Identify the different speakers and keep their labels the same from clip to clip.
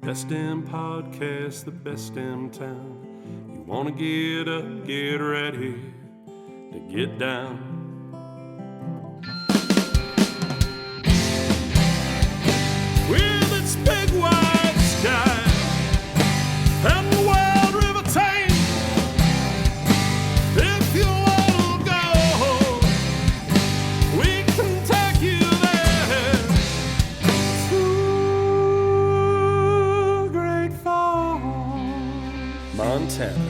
Speaker 1: Best damn podcast, the best damn town. You wanna get up, get ready to get down. With its big wide sky and the wild river Thames, if you wanna go, we can take you there to Great Falls, Montana.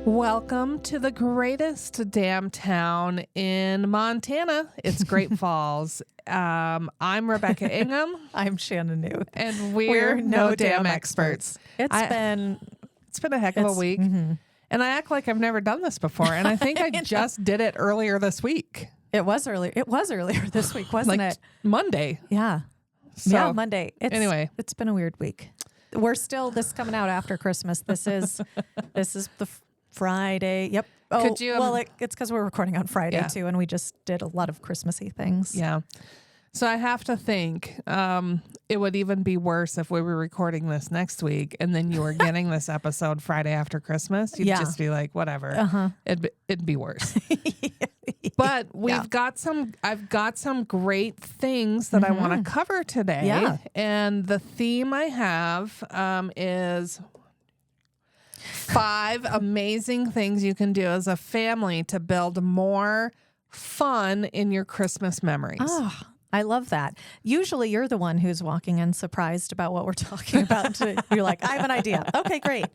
Speaker 2: Welcome to the greatest damn town in Montana. It's Great Falls. I'm Rebecca Ingham.
Speaker 3: I'm Shannon New.
Speaker 2: And we're no damn experts.
Speaker 3: It's been
Speaker 2: a heck of a week.
Speaker 3: Mm-hmm.
Speaker 2: And I act like I've never done this before. And I think I just did it earlier this week.
Speaker 3: It was earlier this week, wasn't
Speaker 2: like
Speaker 3: it?
Speaker 2: Monday.
Speaker 3: Yeah.
Speaker 2: So,
Speaker 3: yeah, Monday.
Speaker 2: Anyway.
Speaker 3: It's been a weird week. This is coming out after Christmas. This is the Friday. Yep. Oh,
Speaker 2: Could you,
Speaker 3: it's because we're recording on Friday
Speaker 2: yeah.
Speaker 3: too, and we just did a lot of Christmassy things.
Speaker 2: Yeah. So I have to think it would even be worse if we were recording this next week and then you were getting this episode Friday after Christmas. You'd just be like, whatever.
Speaker 3: Uh-huh.
Speaker 2: It'd be worse. But I've got some great things that I want to cover today.
Speaker 3: Yeah.
Speaker 2: And the theme I have is 5 amazing things you can do as a family to build more fun in your Christmas memories.
Speaker 3: Oh, I love that. Usually you're the one who's walking in surprised about what we're talking about. You're like, I have an idea. Okay, great.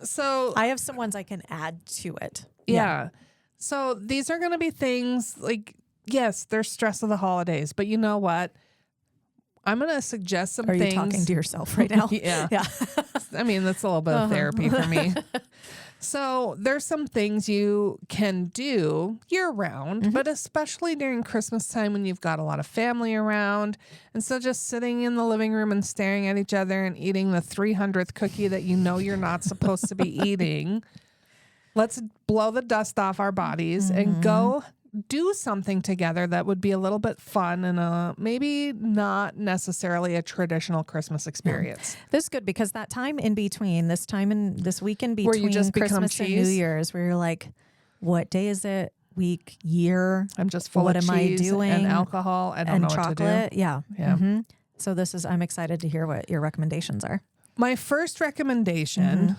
Speaker 2: So
Speaker 3: I have some ones I can add to it.
Speaker 2: Yeah. So these are going to be things like, yes, there's stress of the holidays, but you know what? I'm going to suggest some things.
Speaker 3: Are you talking to yourself right now?
Speaker 2: Yeah.
Speaker 3: Yeah.
Speaker 2: I mean, that's a little bit of therapy for me. So there's some things you can do year round, but especially during Christmas time when you've got a lot of family around. And so just sitting in the living room and staring at each other and eating the 300th cookie that you know you're not supposed to be eating. Let's blow the dust off our bodies and go do something together that would be a little bit fun and maybe not necessarily a traditional Christmas experience.
Speaker 3: This is good because that time in between, this week in between
Speaker 2: where you just
Speaker 3: Christmas and New Year's, where you're like, what day is it? Week, year?
Speaker 2: I'm just full
Speaker 3: what
Speaker 2: of
Speaker 3: am
Speaker 2: cheese
Speaker 3: I doing?
Speaker 2: and alcohol. I don't know
Speaker 3: chocolate.
Speaker 2: What to do.
Speaker 3: Yeah.
Speaker 2: Yeah.
Speaker 3: Mm-hmm. So I'm excited to hear what your recommendations are.
Speaker 2: My first recommendation,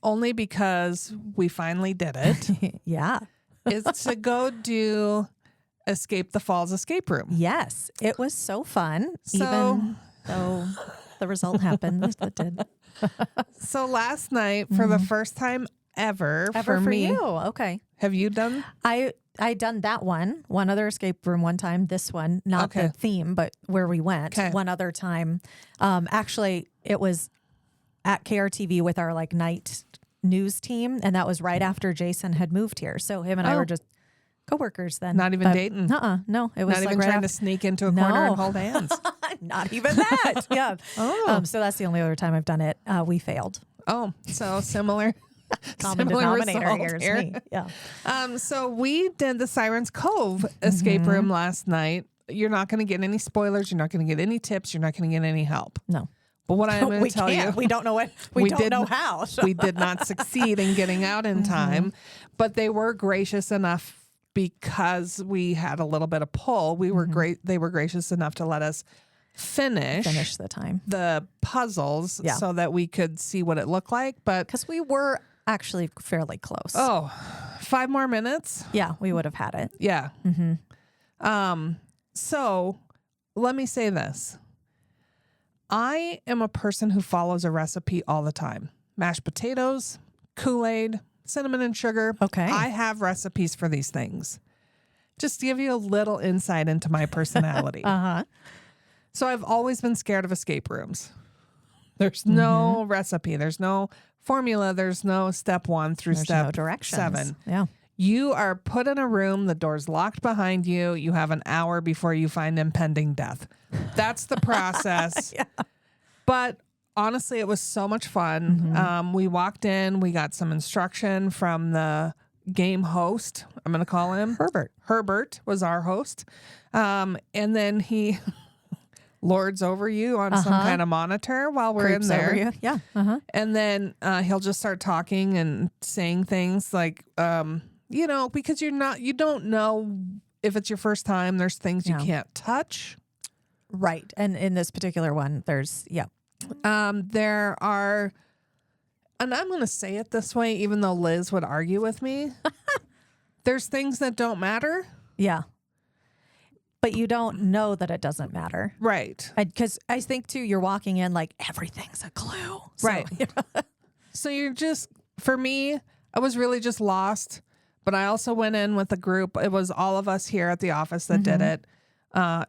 Speaker 2: only because we finally did it,
Speaker 3: Yeah.
Speaker 2: is to go do Escape the Falls escape room.
Speaker 3: Yes. It was so fun.
Speaker 2: So-
Speaker 3: even though the result happened as it did.
Speaker 2: So last night, for the first time ever for me,
Speaker 3: you. Okay.
Speaker 2: have you done?
Speaker 3: I done that one other escape room one time. This one, not
Speaker 2: Okay.
Speaker 3: the theme, but where we went one other time. Actually, it was at KRTV with our night news team, and that was right after Jason had moved here. So him and I were just coworkers then.
Speaker 2: Not even dating?
Speaker 3: No, it was
Speaker 2: Not even
Speaker 3: right
Speaker 2: trying to sneak into a corner and hold hands.
Speaker 3: Not even that. Yeah.
Speaker 2: Oh.
Speaker 3: So that's the only other time I've done it. We failed.
Speaker 2: Oh, so similar.
Speaker 3: Common
Speaker 2: similar
Speaker 3: denominator
Speaker 2: result
Speaker 3: here is
Speaker 2: here.
Speaker 3: me. Yeah.
Speaker 2: So we did the Sirens Cove escape room last night. You're not going to get any spoilers. You're not going to get any tips. You're not going to get any help.
Speaker 3: No.
Speaker 2: But what I'm going to tell you,
Speaker 3: we don't know what we don't know how.
Speaker 2: we did not succeed in getting out in time, but they were gracious enough because we had a little bit of pull. We were great. They were gracious enough to let us finish
Speaker 3: the time.
Speaker 2: the puzzles so that we could see what it looked like. But
Speaker 3: Because we were actually fairly close.
Speaker 2: 5 more minutes.
Speaker 3: Yeah, we would have had it.
Speaker 2: Yeah. So let me say this. I am a person who follows a recipe all the time. Mashed potatoes, Kool-Aid, cinnamon and sugar.
Speaker 3: Okay.
Speaker 2: I have recipes for these things. Just to give you a little insight into my personality. So I've always been scared of escape rooms. There's no recipe. There's no formula. There's no step 1 through step
Speaker 3: no directions.
Speaker 2: 7.
Speaker 3: Yeah.
Speaker 2: You are put in a room, the door's locked behind you. You have an hour before you find impending death. That's the process. But honestly, it was so much fun. We walked in, we got some instruction from the game host. I'm going to call him
Speaker 3: Herbert.
Speaker 2: Herbert was our host. And then he lords over you on some kind of monitor while we're
Speaker 3: Creeps
Speaker 2: in there.
Speaker 3: over you. Yeah.
Speaker 2: And then he'll just start talking and saying things like, because you don't know if it's your first time, there's things you can't touch.
Speaker 3: Right. And in this particular one, there's,
Speaker 2: there are, and I'm going to say it this way, even though Liz would argue with me, there's things that don't matter.
Speaker 3: Yeah. But you don't know that it doesn't matter.
Speaker 2: Right.
Speaker 3: Because I think, too, you're walking in like everything's a clue. So,
Speaker 2: Right. So you're just, for me, I was really just lost. But I also went in with a group. It was all of us here at the office that did it.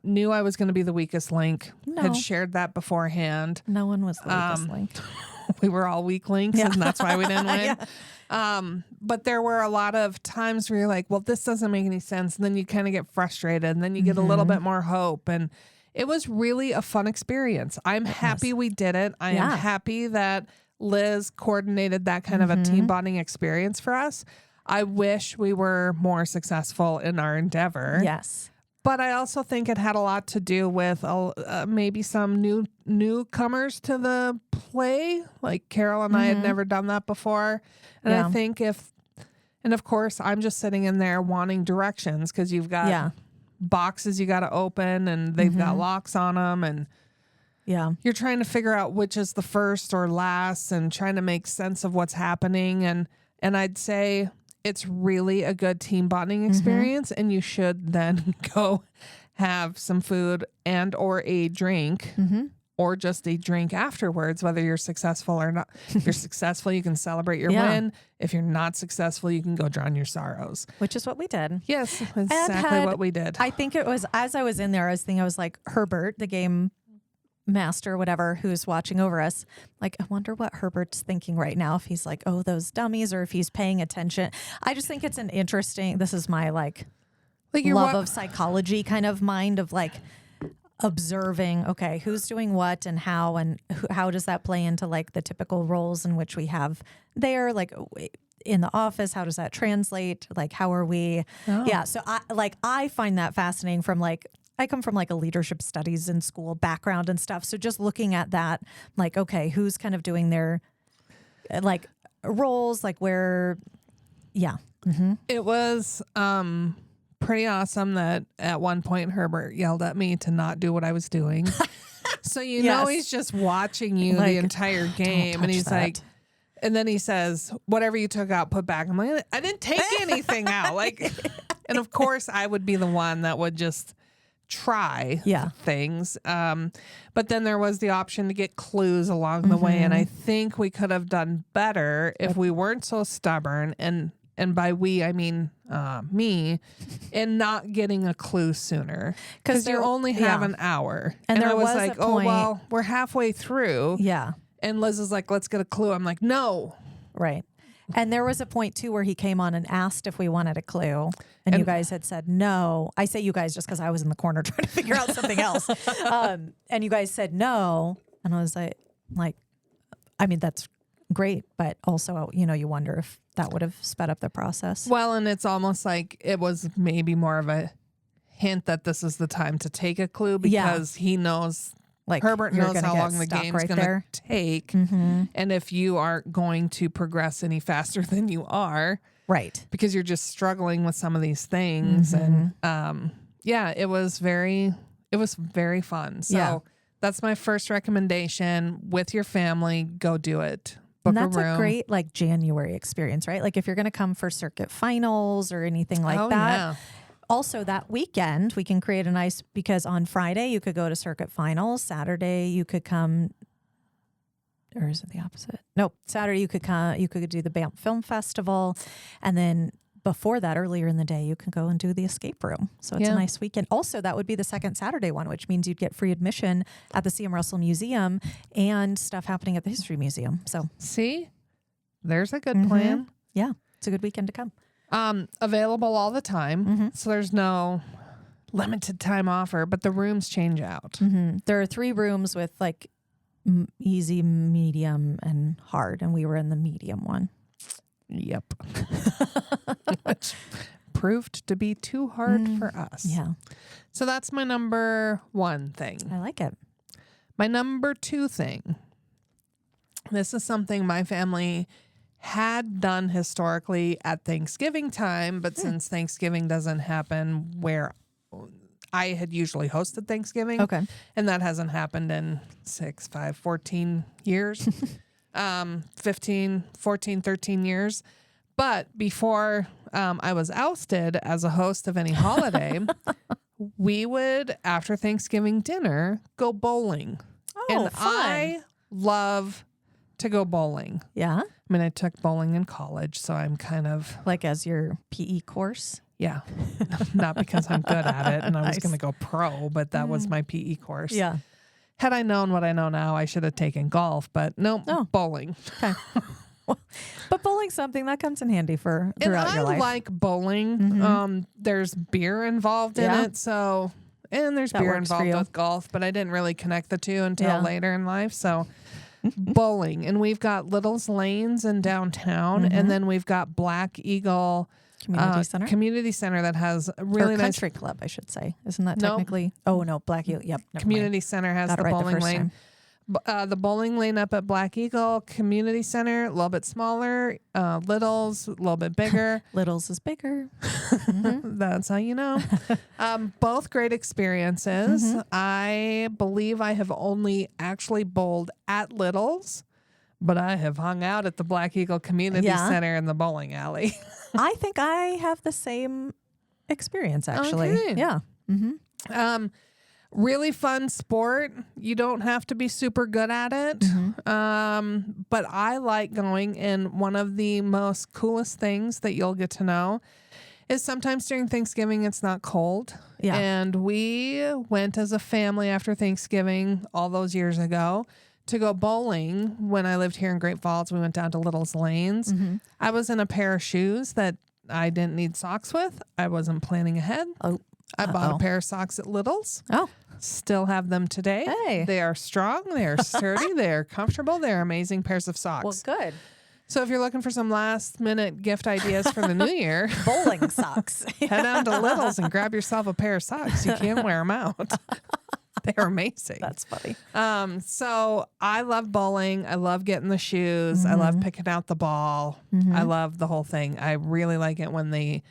Speaker 2: Knew I was going to be the weakest link.
Speaker 3: No.
Speaker 2: Had shared that beforehand.
Speaker 3: No one was the weakest link.
Speaker 2: We were all weak links, and that's why we didn't win.
Speaker 3: Yeah.
Speaker 2: But there were a lot of times where you're like, well, this doesn't make any sense. And then you kind of get frustrated, and then you get a little bit more hope. And it was really a fun experience. I'm happy we did it. I am happy that Liz coordinated that kind of a team bonding experience for us. I wish we were more successful in our endeavor.
Speaker 3: Yes.
Speaker 2: But I also think it had a lot to do with maybe some newcomers to the play. Like Carol and I had never done that before. And I think and of course, I'm just sitting in there wanting directions because you've got boxes you got to open and they've got locks on them. And you're trying to figure out which is the first or last and trying to make sense of what's happening. And I'd say it's really a good team bonding experience, and you should then go have some food and or a drink or just a drink afterwards, whether you're successful or not. If you're successful, you can celebrate your win. If you're not successful, you can go drown your sorrows.
Speaker 3: Which is what we did.
Speaker 2: Yes, exactly what we did.
Speaker 3: I think it was, as I was in there, I was like, Herbert, the game master, whatever, who's watching over us, like, I wonder what Herbert's thinking right now, if he's like, oh, those dummies, or if he's paying attention. I just think it's an interesting, this is my like love of psychology kind of mind of like observing, okay, who's doing what and how does that play into like the typical roles in which we have there, like in the office, how does that translate? Like, how are we? Yeah. So I find that fascinating from like, I come from like a leadership studies in school background and stuff. So just looking at that, like, okay, who's kind of doing their like roles, like where, It
Speaker 2: was pretty awesome that at one point Herbert yelled at me to not do what I was doing. So know he's just watching you like, the entire game. And he's like, and then he says, whatever you took out, put back. I'm like, I didn't take anything out. Like, and of course I would be the one that would just try things. But then there was the option to get clues along the way. And I think we could have done better if we weren't so stubborn. And by we, I mean me, in not getting a clue sooner. Because you only have an hour. And I was like, well, we're halfway through.
Speaker 3: Yeah.
Speaker 2: And Liz is like, let's get a clue. I'm like, no.
Speaker 3: Right. And there was a point, too, where he came on and asked if we wanted a clue. And you guys had said no. I say you guys just because I was in the corner trying to figure out something else. And you guys said no. And I was like, I mean, that's great. But also, you wonder if that would have sped up the process.
Speaker 2: Well, and it's almost like it was maybe more of a hint that this is the time to take a clue because he knows... Like Herbert knows how long the game's going to take. And if you aren't going to progress any faster than you are.
Speaker 3: Right.
Speaker 2: Because you're just struggling with some of these things. And it was very fun. So that's my first recommendation. With your family, go do it. Book
Speaker 3: and that's
Speaker 2: a room.
Speaker 3: A great like January experience, right? Like if you're going to come for circuit finals or anything like that.
Speaker 2: Yeah.
Speaker 3: Also, that weekend, we can create a nice, because on Friday, you could go to circuit finals. Saturday, you could come, or is it the opposite? Nope. Saturday, you could do the Banff Film Festival. And then before that, earlier in the day, you can go and do the escape room. So it's a nice weekend. Also, that would be the second Saturday one, which means you'd get free admission at the C.M. Russell Museum and stuff happening at the History Museum. So
Speaker 2: see, there's a good plan.
Speaker 3: Yeah, it's a good weekend to come.
Speaker 2: Available all the time. So there's no limited time offer, but the rooms change out.
Speaker 3: There are 3 rooms with like easy, medium, and hard. And we were in the medium one.
Speaker 2: Yep. proved to be too hard for us.
Speaker 3: Yeah.
Speaker 2: So that's my number one thing.
Speaker 3: I like it.
Speaker 2: My number two thing. This is something my family had done historically at Thanksgiving time, but since Thanksgiving doesn't happen where I had usually hosted Thanksgiving, and that hasn't happened in 14 years, 15, 14, 13 years. But before I was ousted as a host of any holiday, we would, after Thanksgiving dinner, go bowling.
Speaker 3: Oh,
Speaker 2: and
Speaker 3: fun.
Speaker 2: I love to go bowling.
Speaker 3: Yeah.
Speaker 2: I mean, I took bowling in college, so I'm kind of...
Speaker 3: Like as your PE course?
Speaker 2: Yeah. Not because I'm good at it and I was going to go pro, but that was my PE course.
Speaker 3: Yeah.
Speaker 2: Had I known what I know now, I should have taken golf, but no, bowling.
Speaker 3: Okay. But bowling's something that comes in handy for throughout your life.
Speaker 2: I like bowling. There's beer involved in it, so... And there's beer involved with golf, but I didn't really connect the two until later in life, so... Bowling, and we've got Little's Lanes in downtown, and then we've got Black Eagle Community Center that has a really nice
Speaker 3: country club, I should say. Isn't that technically? Oh no, Black Eagle. Yep.
Speaker 2: Community Center has the bowling lane. The bowling lane up at Black Eagle Community Center, a little bit smaller. Little's a little bit bigger.
Speaker 3: Little's is bigger.
Speaker 2: That's how you know. Both great experiences. I believe I have only actually bowled at Little's, but I have hung out at the Black Eagle Community Center in the bowling alley.
Speaker 3: I think I have the same experience, actually.
Speaker 2: Okay.
Speaker 3: Yeah.
Speaker 2: Really fun sport. You don't have to be super good at it. But I like going, and one of the most coolest things that you'll get to know is sometimes during Thanksgiving it's not cold.
Speaker 3: Yeah.
Speaker 2: And we went as a family after Thanksgiving all those years ago to go bowling. When I lived here in Great Falls, we went down to Little's Lanes. I was in a pair of shoes that I didn't need socks with. I wasn't planning ahead. I bought a pair of socks at Little's. Still have them today.
Speaker 3: Hey.
Speaker 2: They are strong. They are sturdy. They are comfortable. They are amazing pairs of socks.
Speaker 3: Well, good.
Speaker 2: So if you're looking for some last minute gift ideas for the new year,
Speaker 3: bowling socks.
Speaker 2: Head down to Little's and grab yourself a pair of socks. You can wear them out. They're amazing.
Speaker 3: That's funny.
Speaker 2: So I love bowling. I love getting the shoes. I love picking out the ball. I love the whole thing. I really like it when the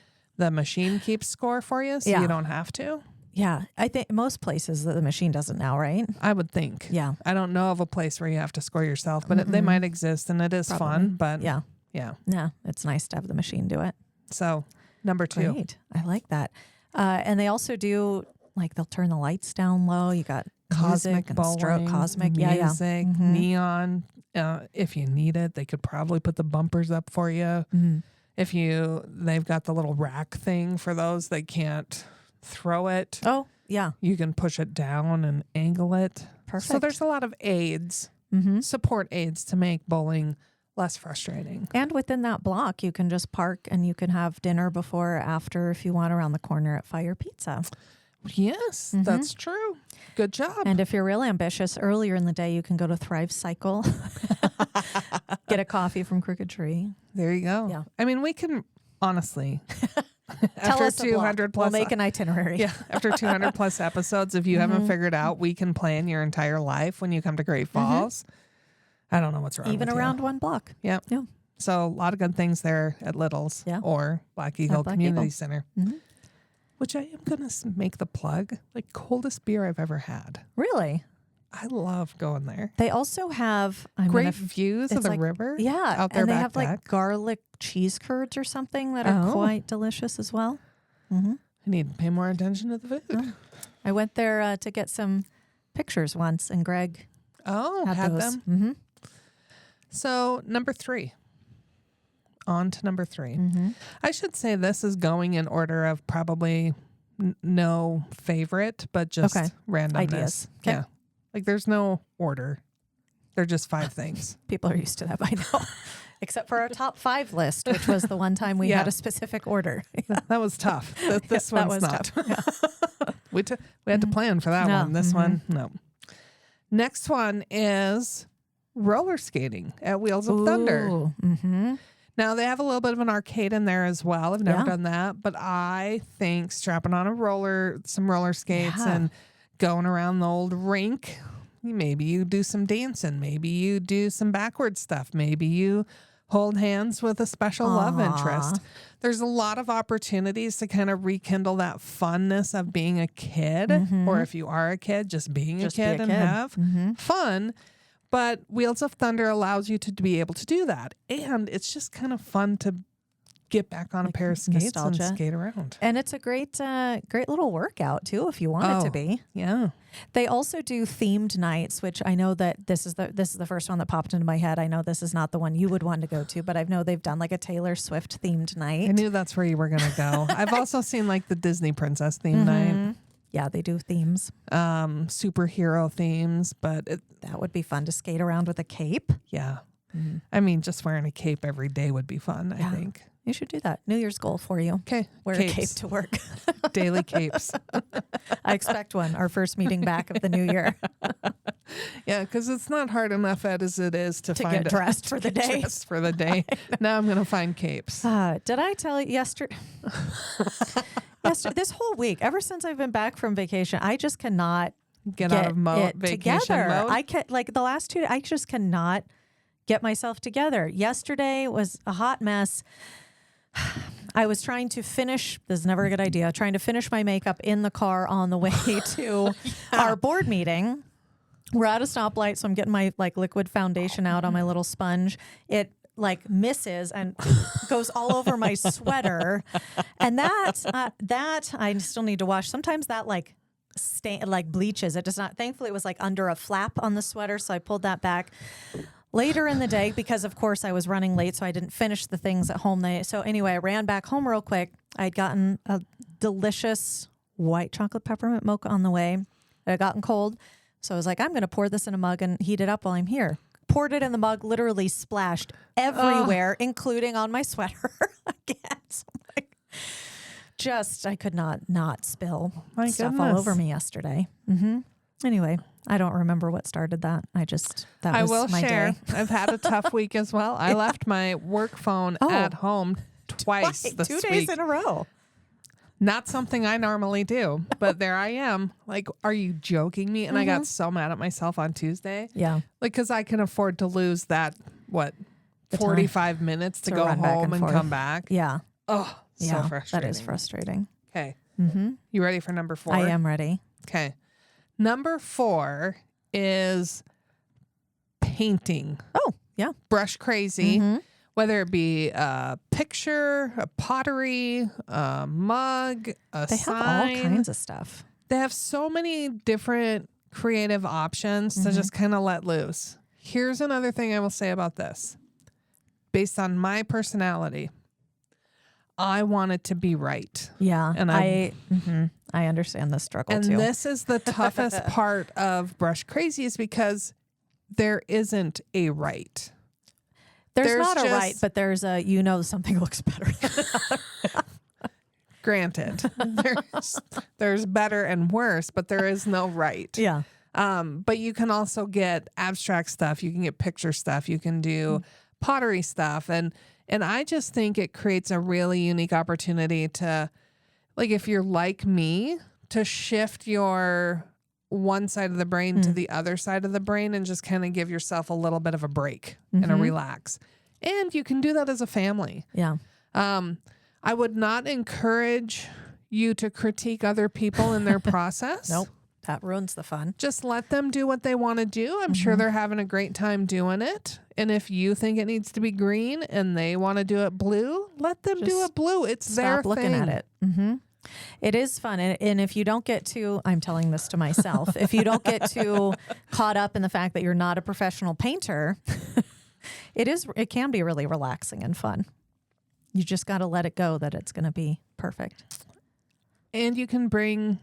Speaker 2: machine keeps score for you, so you don't have to.
Speaker 3: Yeah, I think most places the machine doesn't now, right?
Speaker 2: I would think.
Speaker 3: Yeah.
Speaker 2: I don't know of a place where you have to score yourself, but they might exist, and it is fun. But
Speaker 3: yeah.
Speaker 2: Yeah,
Speaker 3: it's nice to have the machine do it.
Speaker 2: So number 2.
Speaker 3: Great. I like that. And they also do, like, they'll turn the lights down low. You got
Speaker 2: cosmic
Speaker 3: and
Speaker 2: bowling,
Speaker 3: stroke, cosmic
Speaker 2: music, neon. If you need it, they could probably put the bumpers up for you. They've got the little rack thing for those that can't throw it.
Speaker 3: Oh, yeah.
Speaker 2: You can push it down and angle it.
Speaker 3: Perfect.
Speaker 2: So there's a lot of aids, support aids to make bowling less frustrating.
Speaker 3: And within that block, you can just park and you can have dinner before or after if you want around the corner at Fire Pizza.
Speaker 2: Yes, that's true. Good job.
Speaker 3: And if you're real ambitious, earlier in the day, you can go to Thrive Cycle, get a coffee from Crooked Tree.
Speaker 2: There you go.
Speaker 3: Yeah.
Speaker 2: I mean, we can honestly...
Speaker 3: Tell
Speaker 2: after
Speaker 3: us
Speaker 2: 200 plus,
Speaker 3: we'll make an itinerary.
Speaker 2: Yeah, after 200 plus episodes, if you haven't figured out, we can plan your entire life when you come to Great Falls. I don't know what's wrong.
Speaker 3: Even
Speaker 2: with
Speaker 3: around
Speaker 2: you.
Speaker 3: one block.
Speaker 2: Yeah.
Speaker 3: Yeah.
Speaker 2: So a lot of good things there at Little's or Black Eagle Community Center, which I am going to make the plug. Like, coldest beer I've ever had.
Speaker 3: Really?
Speaker 2: I love going there.
Speaker 3: They also have
Speaker 2: great views of the river.
Speaker 3: Yeah.
Speaker 2: Out there
Speaker 3: and they
Speaker 2: back
Speaker 3: have like garlic cheese curds or something that are quite delicious as well.
Speaker 2: I need to pay more attention to the food.
Speaker 3: Oh. I went there to get some pictures once, and Greg had those.
Speaker 2: Them. So number 3. On to number 3. I should say this is going in order of probably no favorite, but just randomness.
Speaker 3: Ideas. Okay.
Speaker 2: Yeah. Like, there's no order. They're just 5 things.
Speaker 3: People are used to that by now. Except for our top 5 list, which was the one time we had a specific order.
Speaker 2: That was tough. This
Speaker 3: that
Speaker 2: one's
Speaker 3: was
Speaker 2: not.
Speaker 3: Tough.
Speaker 2: We had to plan for that one. This one, no. Next one is roller skating at Wheels of Thunder. Now, they have a little bit of an arcade in there as well. I've never done that. But I think strapping on some roller skates and going around the old rink, maybe you do some dancing. Maybe you do some backward stuff. Maybe you hold hands with a special love interest. There's a lot of opportunities to kind of rekindle that funness of being a kid, or if you are a kid, just being a kid and have fun. But Wheels of Thunder allows you to be able to do that. And it's just kind of fun to get back on a pair of skates nostalgia. And skate around.
Speaker 3: And it's a great little workout too, if you want it to be.
Speaker 2: Yeah.
Speaker 3: They also do themed nights, which I know that this is the first one that popped into my head. I know this is not the one you would want to go to, but I know they've done like a Taylor Swift themed night.
Speaker 2: I knew that's where you were going to go. I've also seen like the Disney Princess themed night.
Speaker 3: Yeah, they do themes.
Speaker 2: Superhero themes, but
Speaker 3: that would be fun to skate around with a cape.
Speaker 2: Yeah. I mean, just wearing a cape every day would be fun, I think.
Speaker 3: You should do that. New Year's goal for you.
Speaker 2: Okay.
Speaker 3: Wear a cape to work.
Speaker 2: Daily capes.
Speaker 3: I expect one. Our first meeting back of the new year.
Speaker 2: Yeah, because it's not hard enough as it is to find
Speaker 3: get dressed for the day.
Speaker 2: Dressed for the day. Now I'm going to find capes.
Speaker 3: Did I tell you yesterday? This whole week, ever since I've been back from vacation, I just cannot
Speaker 2: get out of vacation
Speaker 3: together.
Speaker 2: mode.
Speaker 3: I can't, like the last 2 days, I just cannot get myself together. Yesterday was a hot mess. I was trying to finish, this is never a good idea, trying to finish my makeup in the car on the way to our board meeting. We're at a stoplight, so I'm getting my like liquid foundation out on my little sponge. It like misses and goes all over my sweater. And that I still need to wash. Sometimes that like bleaches. It does not, thankfully it was like under a flap on the sweater, so I pulled that back. Later in the day, because of course I was running late, so I didn't finish the things at home. So anyway, I ran back home real quick. I had gotten a delicious white chocolate peppermint mocha on the way. It had gotten cold. So I was like, I'm going to pour this in a mug and heat it up while I'm here. Poured it in the mug, literally splashed everywhere, including on my sweater again. So I could not spill stuff all over me yesterday. Anyway, I don't remember what started that. I will my
Speaker 2: share.
Speaker 3: Day.
Speaker 2: I've had a tough week as well. I left my work phone at home twice this
Speaker 3: 2
Speaker 2: week.
Speaker 3: days in a row.
Speaker 2: Not something I normally do, but there I am. Like, are you joking me? And I got so mad at myself on Tuesday.
Speaker 3: Yeah.
Speaker 2: Like, because I can afford to lose that, 45 minutes to go home and come back.
Speaker 3: Yeah.
Speaker 2: Oh, so frustrating.
Speaker 3: That is frustrating.
Speaker 2: Okay. You ready for number 4?
Speaker 3: I am ready.
Speaker 2: Okay. Number 4 is painting.
Speaker 3: Oh, yeah.
Speaker 2: Brush crazy. Whether it be a picture, a pottery, a mug, a
Speaker 3: They
Speaker 2: sign.
Speaker 3: have all kinds of stuff.
Speaker 2: They have so many different creative options to just kind of let loose. Here's another thing I will say about this. Based on my personality, I want it to be right.
Speaker 3: Yeah.
Speaker 2: And
Speaker 3: I understand the struggle
Speaker 2: and
Speaker 3: too.
Speaker 2: This is the toughest part of Brush Crazy is because there isn't a right.
Speaker 3: There's not a right, but there's a, something looks better.
Speaker 2: Granted, there's better and worse, but there is no right.
Speaker 3: Yeah.
Speaker 2: But you can also get abstract stuff. You can get picture stuff. You can do pottery stuff. And I just think it creates a really unique opportunity to, like, if you're like me, to shift your one side of the brain to the other side of the brain and just kind of give yourself a little bit of a break and a relax. And you can do that as a family.
Speaker 3: Yeah.
Speaker 2: I would not encourage you to critique other people in their process.
Speaker 3: Nope. That ruins the fun.
Speaker 2: Just let them do what they want to do. I'm sure they're having a great time doing it. And if you think it needs to be green and they want to do it blue, let them do it blue. It's their thing.
Speaker 3: Stop looking at it. It is fun. And if you don't get too, I'm telling this to myself, if you don't get too caught up in the fact that you're not a professional painter, it can be really relaxing and fun. You just got to let it go that it's going to be perfect.
Speaker 2: And you can bring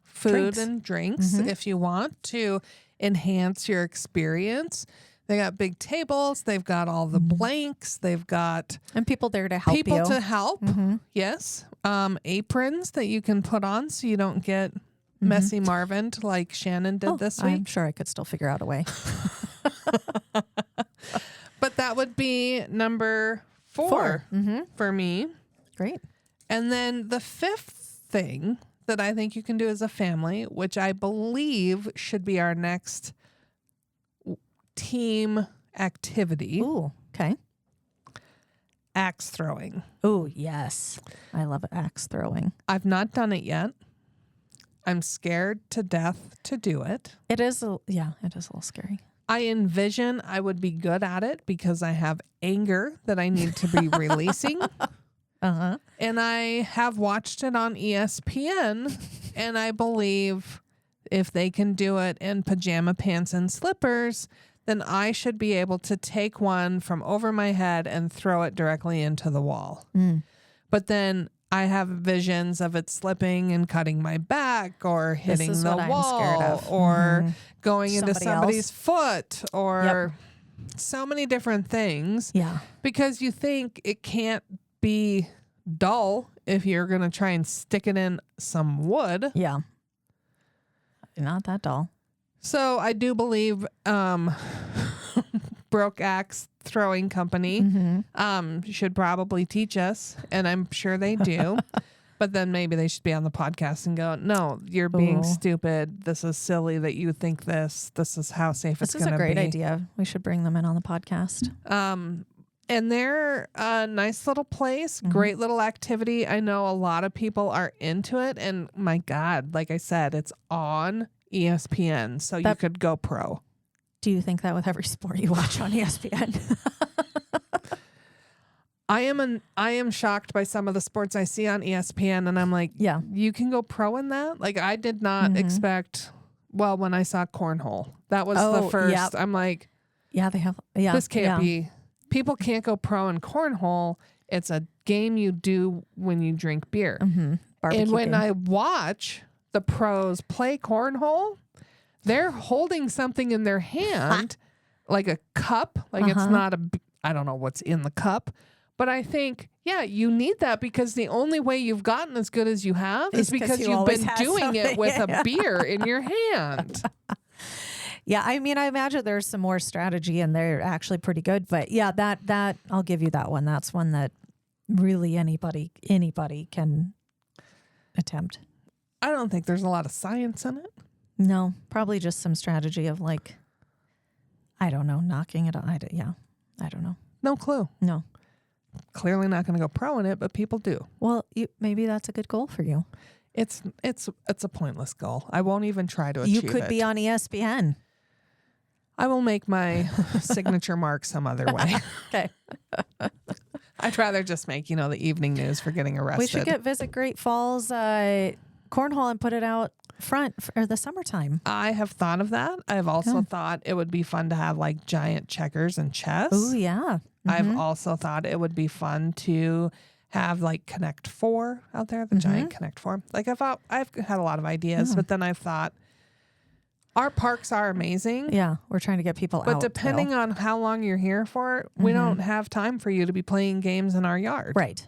Speaker 2: food and drinks if you want to enhance your experience. They got big tables. They've got all the blanks. They've got
Speaker 3: and people there to help
Speaker 2: people to help. Yes. Aprons that you can put on so you don't get messy Marvin like Shannon did this week.
Speaker 3: I'm sure I could still figure out a way.
Speaker 2: But that would be number 4 for me.
Speaker 3: Great.
Speaker 2: And then the 5th thing that I think you can do as a family, which I believe should be our next team activity.
Speaker 3: Ooh, okay.
Speaker 2: Axe throwing.
Speaker 3: Oh, yes. I love axe throwing.
Speaker 2: I've not done it yet. I'm scared to death to do it.
Speaker 3: It is a little scary.
Speaker 2: I envision I would be good at it because I have anger that I need to be releasing.
Speaker 3: Uh-huh.
Speaker 2: And I have watched it on ESPN, and I believe if they can do it in pajama pants and slippers, then I should be able to take one from over my head and throw it directly into the wall. But then I have visions of it slipping and cutting my back or hitting the wall or going into somebody's foot or so many different things.
Speaker 3: Yeah.
Speaker 2: Because you think it can't be dull if you're going to try and stick it in some wood.
Speaker 3: Yeah. Not that dull.
Speaker 2: So I do believe Broke Axe Throwing Company should probably teach us, and I'm sure they do. But then maybe they should be on the podcast and go, no, you're being stupid. This is silly that you think this. This is how safe it's going to be.
Speaker 3: This is a great idea. We should bring them in on the podcast.
Speaker 2: And they're a nice little place, great little activity. I know a lot of people are into it. And my God, like I said, it's on ESPN. So you could go pro.
Speaker 3: Do you think that with every sport you watch on ESPN?
Speaker 2: I am shocked by some of the sports I see on ESPN, and I'm like,
Speaker 3: yeah,
Speaker 2: you can go pro in that? Like, I did not expect, well, when I saw cornhole, that was the first. Yep. I'm like,
Speaker 3: yeah, they have,
Speaker 2: this can't be. People can't go pro in cornhole. It's a game you do when you drink beer. And when I watch the pros play cornhole, they're holding something in their hand, like a cup. Like it's not I don't know what's in the cup. But I think, yeah, you need that because the only way you've gotten as good as you have is because you've been doing it with a beer in your hand.
Speaker 3: Yeah, I mean, I imagine there's some more strategy and they're actually pretty good. But yeah, that I'll give you that one. That's one that really anybody can attempt.
Speaker 2: I don't think there's a lot of science in it.
Speaker 3: No, probably just some strategy of like, I don't know, knocking it. I don't know.
Speaker 2: No clue.
Speaker 3: No.
Speaker 2: Clearly not going to go pro in it, but people do.
Speaker 3: Well, maybe that's a good goal for you.
Speaker 2: It's a pointless goal. I won't even try to achieve it.
Speaker 3: You could be on ESPN.
Speaker 2: I will make my signature mark some other way.
Speaker 3: Okay.
Speaker 2: I'd rather just make, the evening news for getting arrested.
Speaker 3: We should visit Great Falls cornhole and put it out front for the summertime.
Speaker 2: I have thought of that. I've also thought it would be fun to have like giant checkers and chess.
Speaker 3: Oh, yeah.
Speaker 2: I've also thought it would be fun to have like Connect 4 out there, the giant Connect 4. Like I've had a lot of ideas, but then I've thought our parks are amazing.
Speaker 3: Yeah, we're trying to get people out.
Speaker 2: But depending on how long you're here for, we don't have time for you to be playing games in our yard.
Speaker 3: Right.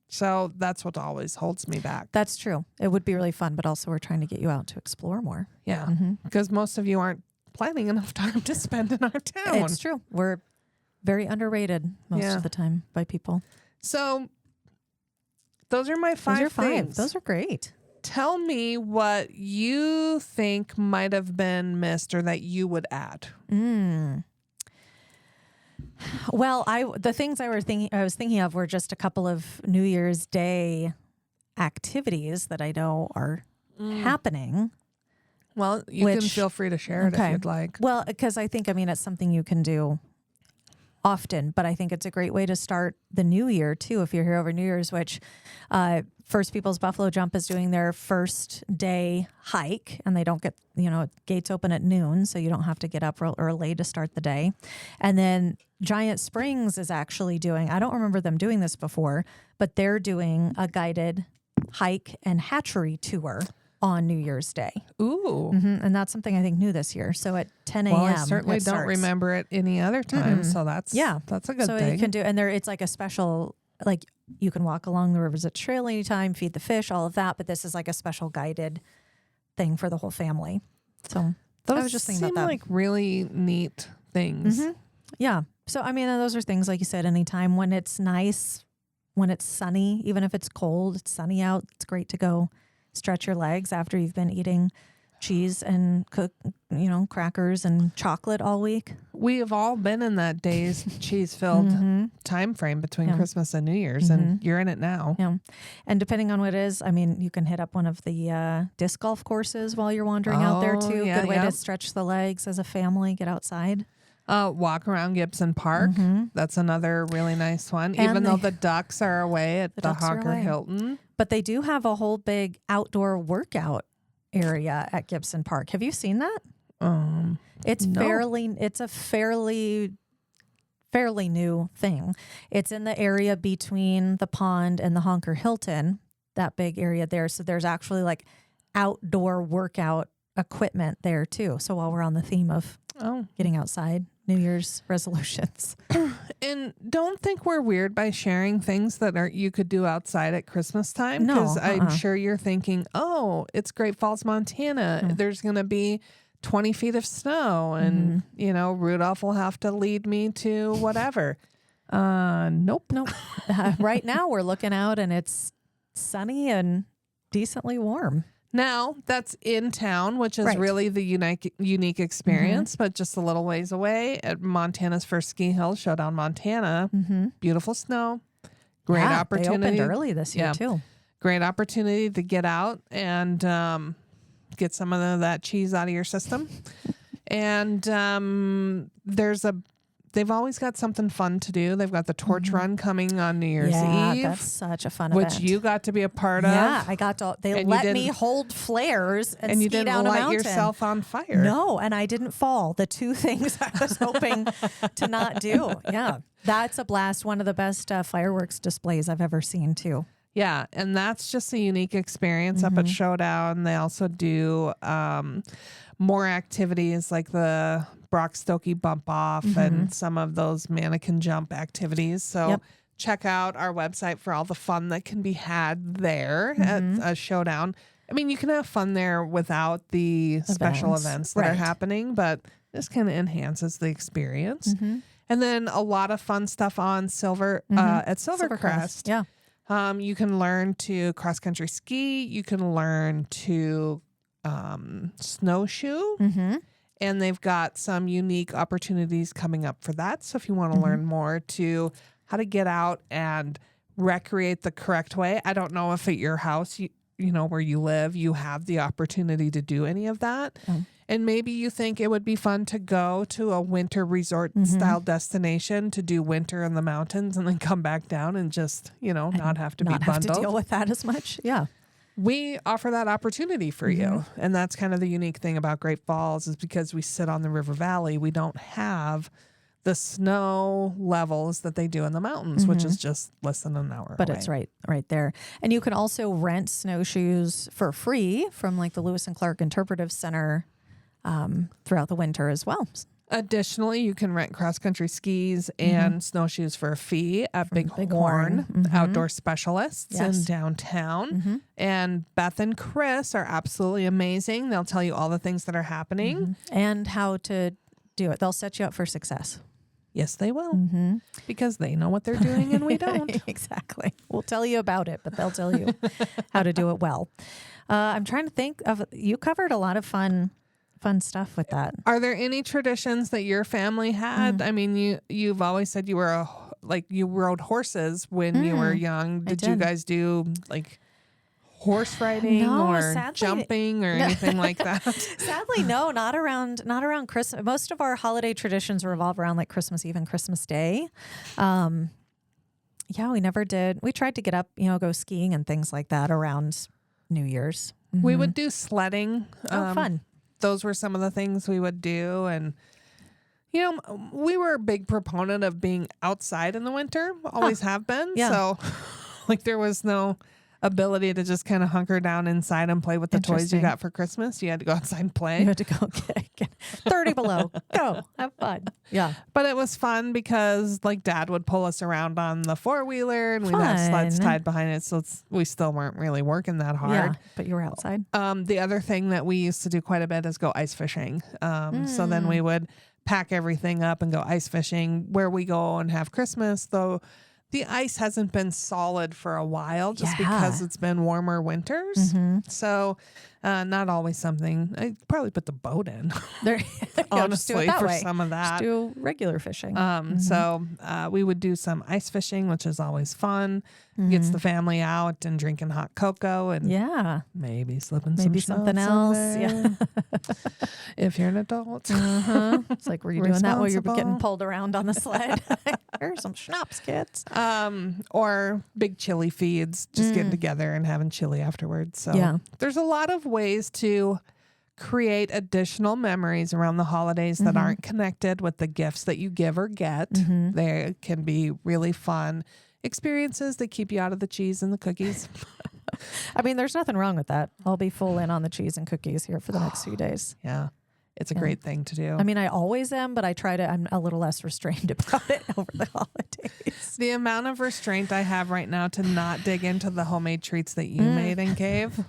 Speaker 2: So that's what always holds me back.
Speaker 3: That's true. It would be really fun, but also we're trying to get you out to explore more.
Speaker 2: Yeah, because most of you aren't planning enough time to spend in our town.
Speaker 3: It's true. We're very underrated most of the time by people.
Speaker 2: So those are my five things.
Speaker 3: Those are great.
Speaker 2: Tell me what you think might have been missed or that you would add.
Speaker 3: Well, the things I was thinking of were just a couple of New Year's Day activities that I know are happening.
Speaker 2: Well, you can feel free to share it if you'd like.
Speaker 3: Well, because I think, it's something you can do often, but I think it's a great way to start the new year too. If you're here over New Year's, which First People's Buffalo Jump is doing their first day hike, and they don't get, gates open at noon, so you don't have to get up real early to start the day. And then Giant Springs is actually doing, I don't remember them doing this before, but they're doing a guided hike and hatchery tour on New Year's Day.
Speaker 2: Ooh.
Speaker 3: And that's something I think new this year. So at 10 a.m.
Speaker 2: Well, I certainly don't remember it any other time. So that's a good thing.
Speaker 3: You can do, and it's like a special, like you can walk along the Rivers at Trail anytime, feed the fish, all of that. But this is like a special guided thing for the whole family. So
Speaker 2: those
Speaker 3: I was just thinking about that.
Speaker 2: Like really neat things.
Speaker 3: Yeah. So, I mean, those are things, like you said, anytime when it's nice, when it's sunny, even if it's cold, it's sunny out, it's great to go stretch your legs after you've been eating cheese and crackers and chocolate all week.
Speaker 2: We have all been in that day's cheese-filled time frame between Christmas and New Year's, and you're in it now.
Speaker 3: Yeah. And depending on what it is, I mean, you can hit up one of the disc golf courses while you're wandering out there too.
Speaker 2: Yeah,
Speaker 3: Good way to stretch the legs as a family, get outside.
Speaker 2: Walk around Gibson Park. That's another really nice one,
Speaker 3: And
Speaker 2: even though the Ducks are away at the Honker Hilton.
Speaker 3: But they do have a whole big outdoor workout area at Gibson Park. Have you seen that? It's a fairly new thing. It's in the area between the pond and the Honker Hilton, that big area there. So there's actually like outdoor workout equipment there too. So while we're on the theme of getting outside, New Year's resolutions.
Speaker 2: And don't think we're weird by sharing things that you could do outside at Christmas time.
Speaker 3: No,
Speaker 2: Because I'm sure you're thinking, it's Great Falls, Montana. There's going to be 20 feet of snow and, Rudolph will have to lead me to whatever. Nope.
Speaker 3: Right now we're looking out and it's sunny and decently warm.
Speaker 2: Now, that's in town, which is really the unique experience, but just a little ways away at Montana's first ski hill, Showdown, Montana. Beautiful snow. Great opportunity.
Speaker 3: They opened early this year, too.
Speaker 2: Great opportunity to get out and get some of that cheese out of your system. And they've always got something fun to do. They've got the torch run coming on New Year's Eve.
Speaker 3: That's such a fun event.
Speaker 2: Which you got to be a part of.
Speaker 3: Yeah, I got to. They let me hold flares and
Speaker 2: you
Speaker 3: ski
Speaker 2: didn't
Speaker 3: down a
Speaker 2: light
Speaker 3: mountain.
Speaker 2: yourself on fire.
Speaker 3: No, and I didn't fall. The two things I was hoping to not do. Yeah, that's a blast. One of the best fireworks displays I've ever seen too.
Speaker 2: Yeah, and that's just a unique experience up at Showdown. They also do more activities like the Brock Stokey bump off and some of those mannequin jump activities. So check out our website for all the fun that can be had there at a Showdown. I mean, you can have fun there without the special events that are happening, but this kind of enhances the experience. And then a lot of fun stuff on at Silvercrest.
Speaker 3: Yeah.
Speaker 2: You can learn to cross-country ski. You can learn to snowshoe. And they've got some unique opportunities coming up for that. So if you want to learn more to how to get out and recreate the correct way, I don't know if at your house, you know, where you live, you have the opportunity to do any of that. And maybe you think it would be fun to go to a winter resort style destination to do winter in the mountains and then come back down and just, not have to be bundled.
Speaker 3: Not have to deal with that as much. Yeah.
Speaker 2: We offer that opportunity for you. And that's kind of the unique thing about Great Falls is because we sit on the river valley, we don't have the snow levels that they do in the mountains, which is just less than an hour
Speaker 3: But
Speaker 2: away.
Speaker 3: it's right there. And you can also rent snowshoes for free from like the Lewis and Clark Interpretive Center throughout the winter as well.
Speaker 2: Additionally, you can rent cross-country skis and snowshoes for a fee at Big Horn Outdoor Specialists in downtown. And Beth and Chris are absolutely amazing. They'll tell you all the things that are happening.
Speaker 3: And how to do it. They'll set you up for success.
Speaker 2: Yes, they will. Because they know what they're doing and we don't.
Speaker 3: Exactly. We'll tell you about it, but they'll tell you how to do it well. I'm trying to think of, you covered a lot of fun stuff with that.
Speaker 2: Are there any traditions that your family had? I mean, you've always said you were you rode horses when you were young. Did you guys do like horse riding or jumping or anything like that?
Speaker 3: Sadly, no, not around Christmas. Most of our holiday traditions revolve around like Christmas Eve and Christmas Day. We never did. We tried to get up, go skiing and things like that around New Year's.
Speaker 2: We would do sledding.
Speaker 3: Fun.
Speaker 2: Those were some of the things we would do. And, we were a big proponent of being outside in the winter, always have been.
Speaker 3: Yeah.
Speaker 2: So there was no ability to just kind of hunker down inside and play with the toys you got for Christmas. You had to go outside and play.
Speaker 3: You had to go get 30 below. Go have fun. Yeah.
Speaker 2: But it was fun because Dad would pull us around on the 4-wheeler and we'd have sleds tied behind it. So we still weren't really working that hard.
Speaker 3: Yeah, but you were outside.
Speaker 2: The other thing that we used to do quite a bit is go ice fishing. So then we would pack everything up and go ice fishing. Where we go and have Christmas, though, the ice hasn't been solid for a while just because it's been warmer winters. So not always something. I'd probably put the boat in.
Speaker 3: There,
Speaker 2: honestly, for some of that.
Speaker 3: Just do regular fishing.
Speaker 2: So we would do some ice fishing, which is always fun. Gets the family out and drinking hot cocoa and maybe slipping
Speaker 3: something else. Yeah.
Speaker 2: If you're an adult.
Speaker 3: It's like, were you doing that while you're getting pulled around on the sled? Here's some schnapps, kids.
Speaker 2: Or big chili feeds, just getting together and having chili afterwards. So there's a lot of ways to create additional memories around the holidays that aren't connected with the gifts that you give or get. They can be really fun experiences that keep you out of the cheese and the cookies.
Speaker 3: I mean, there's nothing wrong with that. I'll be full in on the cheese and cookies here for the next few days.
Speaker 2: Yeah. It's a great thing to do.
Speaker 3: I mean, I always am, but I'm a little less restrained about it over the holidays.
Speaker 2: The amount of restraint I have right now to not dig into the homemade treats that you made and gave,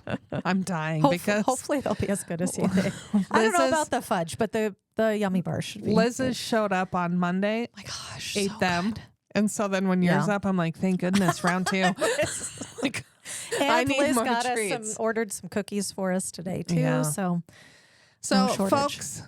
Speaker 2: I'm dying because
Speaker 3: hopefully they'll be as good as you did. I don't know about the fudge, but the yummy bars should be.
Speaker 2: Liz's showed up on Monday.
Speaker 3: My gosh,
Speaker 2: ate
Speaker 3: so
Speaker 2: them.
Speaker 3: good.
Speaker 2: And so then when yours up, I'm like, thank goodness, round 2. Like, I need
Speaker 3: Liz
Speaker 2: more
Speaker 3: got
Speaker 2: treats.
Speaker 3: ordered some cookies for us today too.
Speaker 2: Yeah.
Speaker 3: So
Speaker 2: So,
Speaker 3: no shortage.
Speaker 2: folks,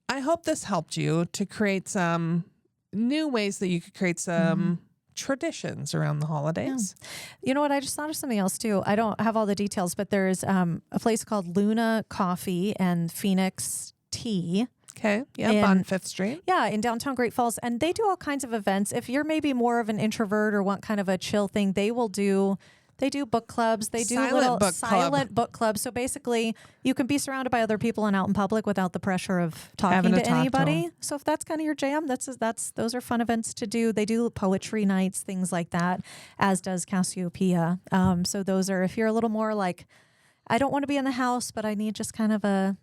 Speaker 2: I hope this helped you to create some new ways that you could create some traditions around the holidays.
Speaker 3: Yeah. You know what? I just thought of something else too. I don't have all the details, but there's a place called Luna Coffee and Phoenix Tea.
Speaker 2: Okay. Yep. On 5th Street.
Speaker 3: Yeah, in downtown Great Falls. And they do all kinds of events. If you're maybe more of an introvert or want kind of a chill thing, they do book clubs. They do silent book clubs. So basically, you can be surrounded by other people and out in public without the pressure of talking to anybody. So if that's kind of your jam, those are fun events to do. They do poetry nights, things like that, as does Cassiopeia. So those are, if you're a little more like, I don't want to be in the house, but I need just kind of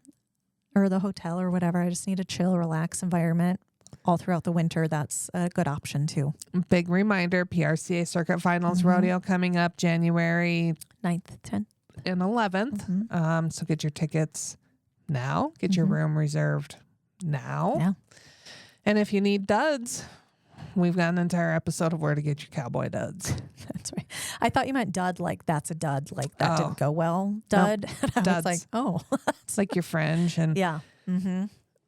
Speaker 3: or the hotel or whatever. I just need a chill, relax environment all throughout the winter. That's a good option too.
Speaker 2: Big reminder, PRCA Circuit Finals Rodeo coming up January
Speaker 3: 9th, 10th.
Speaker 2: and 11th. So get your tickets now. Get your room reserved now.
Speaker 3: Yeah.
Speaker 2: And if you need duds, we've got an entire episode of where to get your cowboy duds.
Speaker 3: That's right. I thought you meant dud, like that's a dud, like that didn't go well. Dud.
Speaker 2: Nope.
Speaker 3: I was like, oh.
Speaker 2: It's like your fringe. And
Speaker 3: yeah.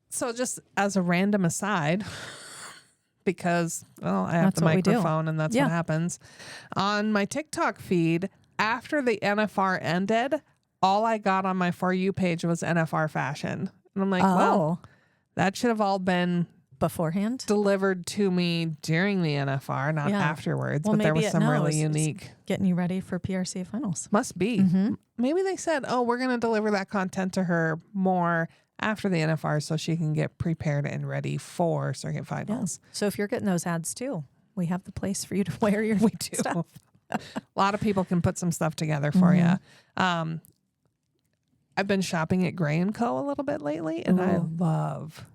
Speaker 2: so just as a random aside, because, well, I have
Speaker 3: That's
Speaker 2: the
Speaker 3: what we do.
Speaker 2: microphone and that's what happens. On my TikTok feed, after the NFR ended, all I got on my For You page was NFR fashion. And I'm like, well, that should have all been
Speaker 3: beforehand
Speaker 2: delivered to me during the NFR, not afterwards.
Speaker 3: Well,
Speaker 2: but there was some really
Speaker 3: it's
Speaker 2: unique.
Speaker 3: Getting you ready for PRCA finals.
Speaker 2: Must be. Maybe they said, oh, we're going to deliver that content to her more after the NFR so she can get prepared and ready for circuit finals.
Speaker 3: Yeah. So if you're getting those ads too, we have the place for you to wear your stuff.
Speaker 2: A lot of people can put some stuff together for you. I've been shopping at Gray & Co. a little bit lately, and I love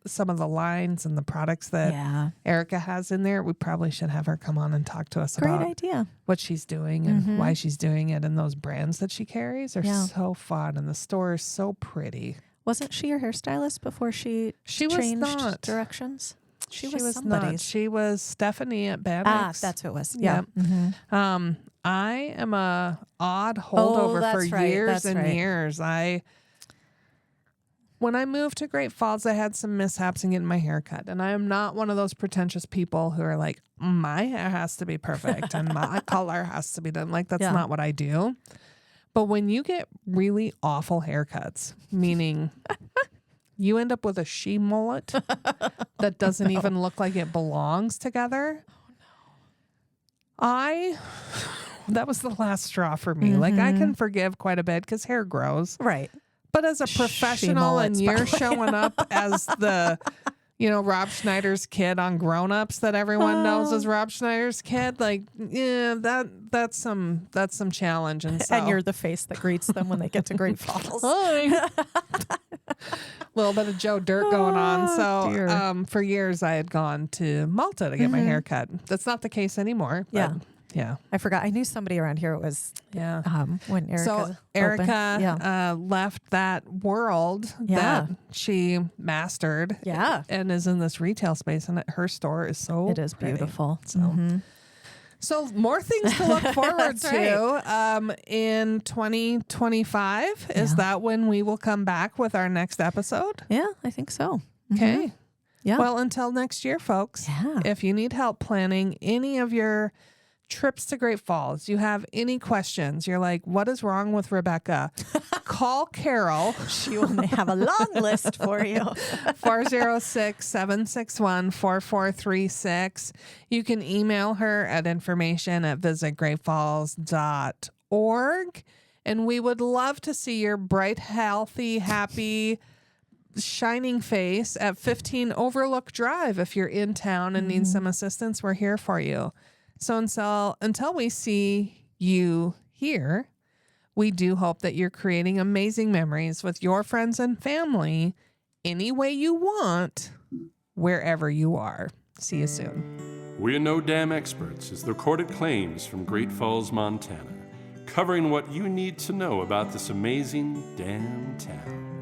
Speaker 2: some of the lines and the products that Erica has in there. We probably should have her come on and talk to us about what she's doing and why she's doing it. And those brands that she carries are so fun, and the store is so pretty.
Speaker 3: Wasn't she your hairstylist before she changed directions? She was somebody's.
Speaker 2: Not. She was Stephanie at Bannex.
Speaker 3: Ah, that's who it was. Yeah.
Speaker 2: I am a odd holdover for years and years. When I moved to Great Falls, I had some mishaps in getting my hair cut. And I am not one of those pretentious people who are like, my hair has to be perfect and my color has to be done. Like, that's not what I do. But when you get really awful haircuts, meaning you end up with a she mullet that doesn't even look like it belongs together. That was the last straw for me. Like, I can forgive quite a bit because hair grows.
Speaker 3: Right.
Speaker 2: But as a professional and you're showing up as the, Rob Schneider's kid on Grown Ups that everyone knows as Rob Schneider's kid, like, that's some challenge. And
Speaker 3: you're the face that greets them when they get to Great Falls.
Speaker 2: Hi. Little bit of Joe Dirt going on. So for years I had gone to Malta to get my hair cut. That's not the case anymore. But Yeah.
Speaker 3: I forgot. I knew somebody around here was when Erica
Speaker 2: So Erica left that world that she mastered and is in this retail space, and her store is so
Speaker 3: it is
Speaker 2: pretty.
Speaker 3: beautiful.
Speaker 2: So more things to look forward to in 2025. Is that when we will come back with our next episode?
Speaker 3: Yeah, I think so.
Speaker 2: Okay.
Speaker 3: Yeah.
Speaker 2: Well, until next year, folks, if you need help planning any of your trips to Great Falls, you have any questions, you're like, what is wrong with Rebecca? Call Carol.
Speaker 3: She will have a long list for you.
Speaker 2: 406-761-4436. You can email her at information@visitgreatfalls.org. And we would love to see your bright, healthy, happy, shining face at 15 Overlook Drive. If you're in town and need some assistance, we're here for you. So until we see you here, we do hope that you're creating amazing memories with your friends and family any way you want, wherever you are. See you soon.
Speaker 1: We're No Dam Experts is the recorded claims from Great Falls, Montana, covering what you need to know about this amazing damn town.